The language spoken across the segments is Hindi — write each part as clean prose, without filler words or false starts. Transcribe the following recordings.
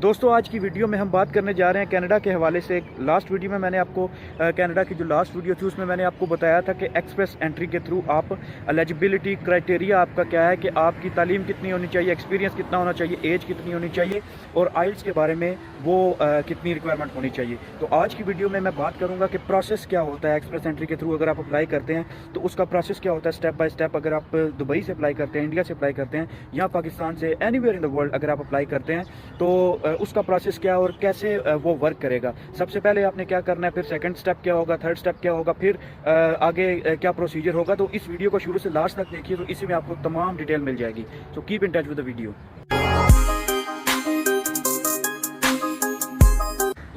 दोस्तों आज की वीडियो में हम बात करने जा रहे हैं कनाडा के हवाले से। लास्ट वीडियो में मैंने आपको कनाडा की जो लास्ट वीडियो थी उसमें मैंने आपको बताया था कि एक्सप्रेस एंट्री के थ्रू आप एलिजिबिलिटी क्राइटेरिया आपका क्या है कि आपकी तालीम कितनी होनी चाहिए, एक्सपीरियंस कितना होना चाहिए, एज कितनी होनी चाहिए और आइल्स के बारे में वो कितनी रिक्वायरमेंट होनी चाहिए। तो आज की वीडियो में मैं बात करूँगा कि प्रोसेस क्या होता है एक्सप्रेस एंट्री के थ्रू। अगर आप अप्लाई करते हैं तो उसका प्रोसेस क्या होता है स्टेप बाय स्टेप। अगर आप दुबई से अप्लाई करते हैं, इंडिया से अप्लाई करते हैं या पाकिस्तान से, एनीवेयर इन द वर्ल्ड अगर आप अप्लाई करते हैं तो उसका प्रोसेस क्या है और कैसे वो वर्क करेगा। सबसे पहले आपने क्या करना है, फिर सेकंड स्टेप क्या होगा, थर्ड स्टेप क्या होगा, फिर आगे क्या प्रोसीजर होगा। तो इस वीडियो को शुरू से लास्ट तक देखिए, तो इसी में आपको तमाम डिटेल मिल जाएगी। So keep in touch with the video.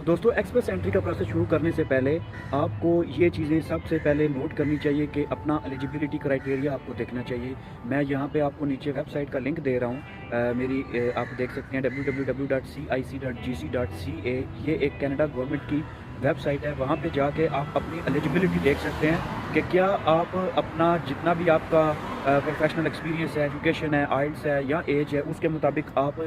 दोस्तों एक्सप्रेस एंट्री का प्रोसेस शुरू करने से पहले आपको ये चीज़ें सबसे पहले नोट करनी चाहिए कि अपना एलिजिबिलिटी क्राइटेरिया आपको देखना चाहिए। मैं यहाँ पे आपको नीचे वेबसाइट का लिंक दे रहा हूँ, मेरी आप देख सकते हैं www.cic.gc.ca। ये एक कनाडा गवर्नमेंट की वेबसाइट है, वहाँ पे जाके आप अपनी एलिजिबिलिटी देख सकते हैं कि क्या आप अपना जितना भी आपका प्रोफेशनल एक्सपीरियंस है, एजुकेशन है, आइल्स है या एज है, उसके मुताबिक आप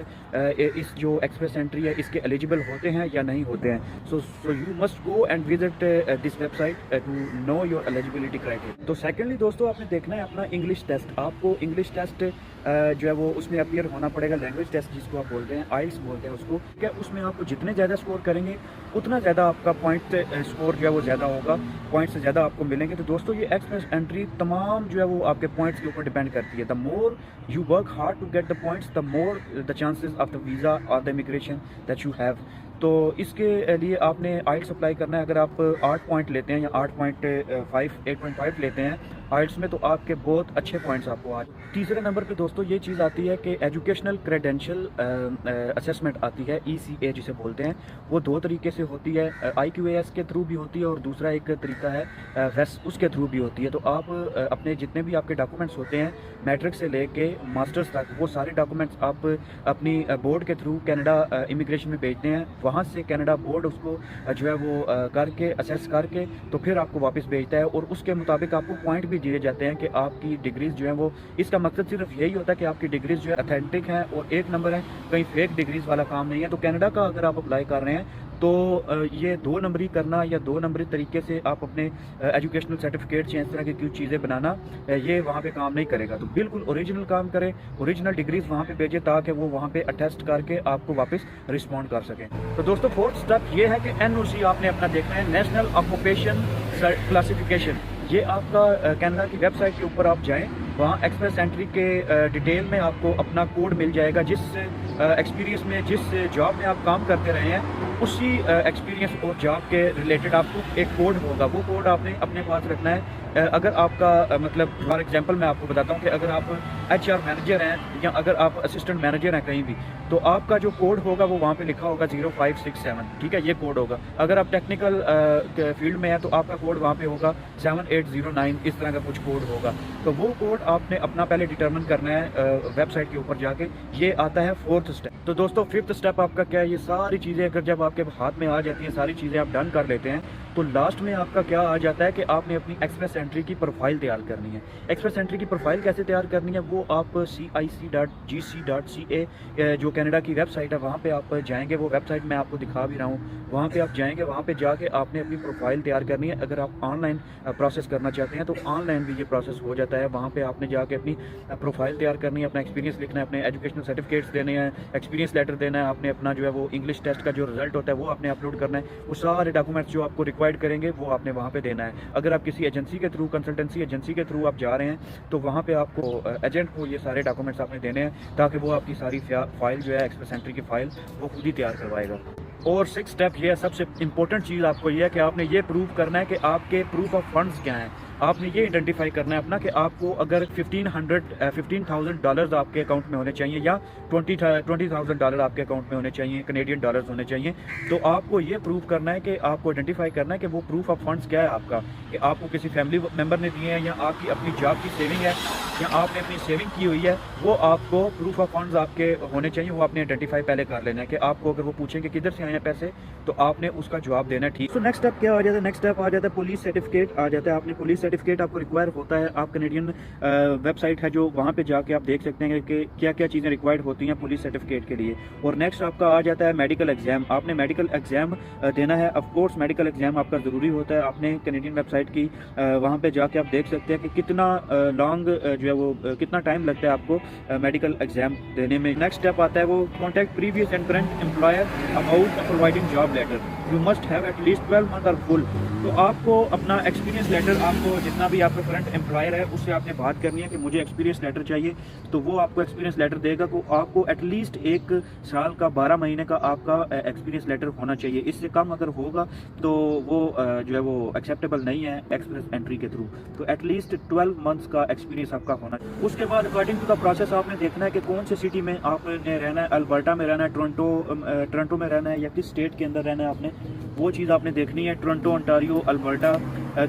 इस जो एक्सप्रेस एंट्री है इसके एलिजिबल होते हैं या नहीं होते हैं। So you must go and visit this website to know your eligibility criteria. तो सेकेंडली दोस्तों आपने देखना है अपना इंग्लिश टेस्ट। आपको इंग्लिश टेस्ट जो है वो उसमें अपीयर होना पड़ेगा, लैंग्वेज टेस्ट जिसको आप बोलते हैं, आइल्स बोलते हैं उसको। क्या उसमें आपको जितने ज़्यादा स्कोर करेंगे उतना ज़्यादा आपका पॉइंट स्कोर जो है वो ज़्यादा होगा, पॉइंट से ज़्यादा आपको मिलेंगे। तो दोस्तों ये एक्सप्रेस एंट्री तमाम जो है वो आपके पॉइंट्स के ऊपर डिपेंड करती है। The more you work hard to get the points, the more the chances of the visa और the immigration that you have. तो इसके लिए आपने आइल्स अप्लाई करना है। अगर आप 8 पॉइंट लेते हैं या 8.5 लेते हैं आइल्स में तो आपके बहुत अच्छे पॉइंट्स आपको आज। तीसरे नंबर पे दोस्तों ये चीज़ आती है कि एजुकेशनल क्रेडेंशियल असेसमेंट आती है, ECA जिसे बोलते हैं। वो दो तरीके से होती है, IQAS के थ्रू भी होती है और दूसरा एक तरीका है वेस उसके थ्रू भी होती है। तो आप अपने जितने भी आपके डॉक्यूमेंट्स होते हैं मैट्रिक से लेके मास्टर्स तक, वो सारे डॉक्यूमेंट्स आप अपनी बोर्ड के थ्रू कनाडा इमिग्रेशन में भेजते हैं। वहाँ से कनाडा बोर्ड उसको जो है वो करके असेस करके तो फिर आपको वापस भेजता है और उसके मुताबिक आपको पॉइंट भी दिए जाते हैं कि आपकी डिग्रीज जो है वो, इसका मकसद सिर्फ यही होता है कि आपकी डिग्रीज जो है अथेंटिक हैं और एक नंबर है, कहीं फेक डिग्रीज वाला काम नहीं है। तो कनाडा का अगर आप अप्लाई कर रहे हैं तो ये 2 नंबरी करना या 2 नंबरी तरीके से आप अपने एजुकेशनल सर्टिफिकेट्स या इस तरह की कुछ चीज़ें बनाना, ये वहाँ पे काम नहीं करेगा। तो बिल्कुल ओरिजिनल काम करें, ओरिजिनल डिग्रीज वहाँ पे भेजें ताकि वो वहाँ पे अटेस्ट करके आपको वापस रिस्पॉन्ड कर सकें। तो दोस्तों फोर्थ स्टेप ये है कि NOC आपने अपना देखना है, नेशनल ऑक्यूपेशन क्लासिफिकेशन। ये आपका कनाडा की वेबसाइट के ऊपर आप जाएं, वहाँ एक्सप्रेस एंट्री के डिटेल में आपको अपना कोड मिल जाएगा। जिस एक्सपीरियंस में, जिस जॉब में आप काम करते रहे हैं उसी एक्सपीरियंस और जॉब के रिलेटेड आपको एक कोड होगा, वो कोड आपने अपने पास रखना है। अगर आपका मतलब फॉर एग्जांपल मैं आपको बताता हूँ कि अगर आप HR मैनेजर हैं या अगर आप असिस्टेंट मैनेजर हैं कहीं भी, तो आपका जो कोड होगा वो वहाँ पे लिखा होगा 0567, ठीक है, ये कोड होगा। अगर आप टेक्निकल फील्ड में हैं तो आपका कोड वहाँ पे होगा 7809, इस तरह का कुछ कोड होगा। तो वो कोड आपने अपना पहले डिटरमिन करना है वेबसाइट के ऊपर जाके। ये आता है फोर्थ स्टेप। तो दोस्तों फिफ्थ स्टेप आपका क्या है, ये सारी चीज़ें अगर जब आपके हाथ में आ जाती हैं, सारी चीज़ें आप डन कर लेते हैं, तो लास्ट में आपका क्या आ जाता है कि आपने अपनी एक्सप्रेस एंट्री की प्रोफाइल तैयार करनी है। एक्सप्रेस एंट्री की प्रोफाइल कैसे तैयार करनी है वो आप cic.gc.ca जो कनाडा की वेबसाइट है वहाँ पे आप जाएंगे। वो वेबसाइट मैं आपको दिखा भी रहा हूँ, वहाँ पे आप जाएंगे, वहाँ पे जाके आपने अपनी प्रोफाइल तैयार करनी है। अगर आप ऑनलाइन प्रोसेस करना चाहते हैं तो ऑनलाइन भी ये प्रोसेस हो जाता है। वहाँ पे आपने जाके अपनी प्रोफाइल तैयार करनी है, अपना एक्सपीरियंस लिखना है, अपने एजुकेशनल सर्टिफिकेट्स देने हैं, एक्सपीरियंस लेटर देना है, आपने अपना जो है वो इंग्लिश टेस्ट का जो रिजल्ट होता है वो आपने अपलोड करना है। वो सारे डॉक्यूमेंट्स जो आपको रिक्वायर्ड करेंगे वो आपने वहाँ पे देना है। अगर आप किसी एजेंसी के थ्रू, कंसल्टेंसी एजेंसी के थ्रू आप जा रहे हैं तो वहाँ पे आपको एजेंट को ये सारे डॉक्यूमेंट्स आपने देने हैं ताकि वो आपकी सारी फाइल जो है एक्सप्रेस एंट्री की फाइल वो खुद ही तैयार करवाएगा। और 6 स्टेप ये है, सबसे इंपॉर्टेंट चीज़ आपको ये है कि आपने ये प्रूव करना है कि आपके प्रूफ ऑफ फंड्स क्या हैं। आपने ये आइडेंटिफाई करना है अपना कि आपको अगर $15,000 आपके अकाउंट में होने चाहिए या $20,000 आपके अकाउंट में होने चाहिए, कनेडियन डॉलर्स होने चाहिए। तो आपको ये प्रूव करना है कि आपको आइडेंटिफाई करना है कि वो प्रूफ ऑफ फंड्स क्या है आपका, कि आपको किसी फैमिली मेम्बर ने दिए हैं या आपकी अपनी जॉब की सेविंग है या आपने अपनी सेविंग की हुई है, वो आपको प्रूफ ऑफ फंड्स आपके होने चाहिए। वो आपने आइडेंटिफाई पहले कर लेना है कि आपको अगर वो पूछेंगे किधर से आए हैं पैसे तो आपने उसका जवाब देना है, ठीक। तो नेक्स्ट स्टेप क्या आ जाता है, नेक्स्ट स्टेप आ जाता है पुलिस सर्टिफिकेट आ जाता है। आपने पुलिस सर्टिफिकेट आपको रिक्वायर होता है, आप कैनेडियन वेबसाइट है जो वहाँ पे जाके आप देख सकते हैं कि क्या क्या चीज़ें रिक्वायर्ड होती हैं पुलिस सर्टिफिकेट के लिए। और नेक्स्ट आपका आ जाता है मेडिकल एग्जाम। आपने मेडिकल एग्जाम देना है। ऑफ कोर्स मेडिकल एग्जाम आपका ज़रूरी होता है। आपने कैनेडियन वेबसाइट की वहाँ पे जाके आप देख सकते हैं कि कितना लॉन्ग जो है वो कितना टाइम लगता है आपको मेडिकल एग्जाम देने में। नेक्स्ट स्टेप आता है वो contact previous and current employer about providing job letter. You must have at least 12 month और फुल। तो आपको अपना एक्सपीरियंस लेटर, आपको जितना भी आपका करंट एम्प्लॉयर है उससे आपने बात करनी है कि मुझे एक्सपीरियंस लेटर चाहिए, तो वो आपको एक्सपीरियंस लेटर देगा। तो आपको एटलीस्ट 1 साल का 12 महीने का आपका एक्सपीरियंस लेटर होना चाहिए। इससे कम अगर होगा तो वो जो है वो एक्सेप्टेबल नहीं है एक्सप्रेस एंट्री के थ्रू। तो एटलीस्ट 12 मंथ्स का एक्सपीरियंस आपका होना चाहिए। उसके बाद अकॉर्डिंग टू द प्रोसेस आपने देखना है कि कौन से सिटी में आपने रहना है, अल्बर्टा में रहना है, टोरंटो में रहना है या किस स्टेट के अंदर रहना है, आपने वो चीज़ आपने देखनी है। टोरंटो, ओंटारियो, अल्बर्टा,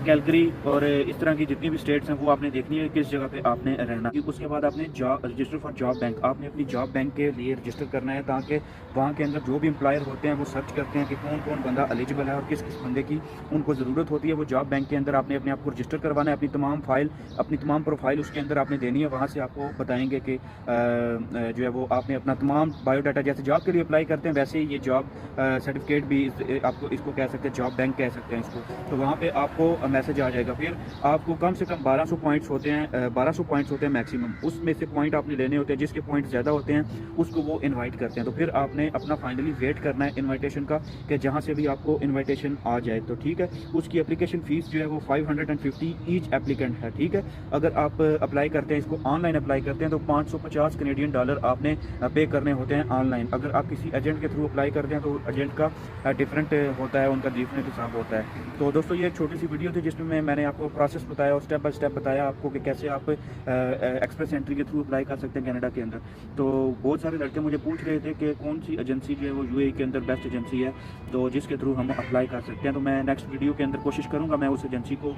कैलगरी और इस तरह की जितनी भी स्टेट्स हैं वो आपने देखनी है किस जगह पे आपने रहना है। उसके बाद आपने job register for job bank, आपने अपनी जॉब बैंक के लिए रजिस्टर करना है ताकि वहाँ के अंदर जो भी एम्प्लॉयर होते हैं वो सर्च करते हैं कि कौन कौन बंदा एलिजिबल है और किस किस बंदे की उनको ज़रूरत होती है। वो जॉब बैंक के अंदर आपने अपने आप को रजिस्टर करवाना है। अपनी तमाम प्रोफाइल उसके अंदर आपने देनी है। वहाँ से आपको बताएंगे कि जो है वो आपने अपना तमाम बायोडाटा, जैसे जॉब के लिए अप्लाई करते हैं वैसे ही ये जॉब सर्टिफिकेट भी आपको इसको कह सकते हैं, जॉब बैंक कह सकते हैं इसको। तो वहाँ पे आपको मैसेज आ जाएगा। फिर आपको कम से कम 1200 पॉइंट्स होते हैं, 1200 पॉइंट्स होते हैं मैक्सिमम। उसमें से पॉइंट आपने लेने होते हैं, जिसके पॉइंट ज़्यादा होते हैं उसको वो इनवाइट करते हैं। तो फिर आपने अपना फाइनली वेट करना है इनविटेशन का कि जहाँ से भी आपको इनविटेशन आ जाए तो ठीक है। उसकी एप्लीकेशन फ़ीस जो है वो 550 ईच एप्लीकेंट है, ठीक है। अगर आप अप्लाई करते हैं, इसको ऑनलाइन अप्लाई करते हैं तो 550 कैनेडियन डॉलर आपने पे करने होते हैं ऑनलाइन। अगर आप किसी एजेंट के थ्रू अप्लाई करते हैं तो एजेंट का डिफरेंट होता है, उनका डिफरेंट हिसाब होता है। तो दोस्तों ये एक छोटी सी वीडियो थी जिसमें मैंने आपको प्रोसेस बताया और स्टेप बाय स्टेप बताया आपको कि कैसे आप एक्सप्रेस एंट्री के थ्रू अप्लाई कर सकते हैं कनाडा के अंदर। तो बहुत सारे लड़के मुझे पूछ रहे थे कि कौन सी एजेंसी जो है वो यूएई के अंदर बेस्ट एजेंसी है तो जिसके थ्रू हम अप्लाई कर सकते हैं। तो मैं नेक्स्ट वीडियो के अंदर कोशिश करूँगा मैं उस एजेंसी को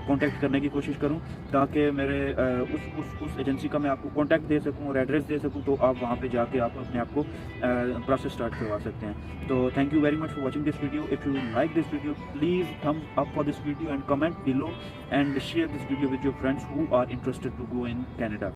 कॉन्टैक्ट करने की कोशिश करूँ ताकि मेरे उस एजेंसी का मैं आपको कॉन्टैक्ट दे सकूँ और एड्रेस दे सकूँ, तो आप वहाँ पर जाके आप अपने आप को प्रोसेस स्टार्ट करवा सकते हैं। तो thank you very much for watching this video. If you like this video please Thums up for this video and comment below and share this video with your friends who are interested to go in Canada.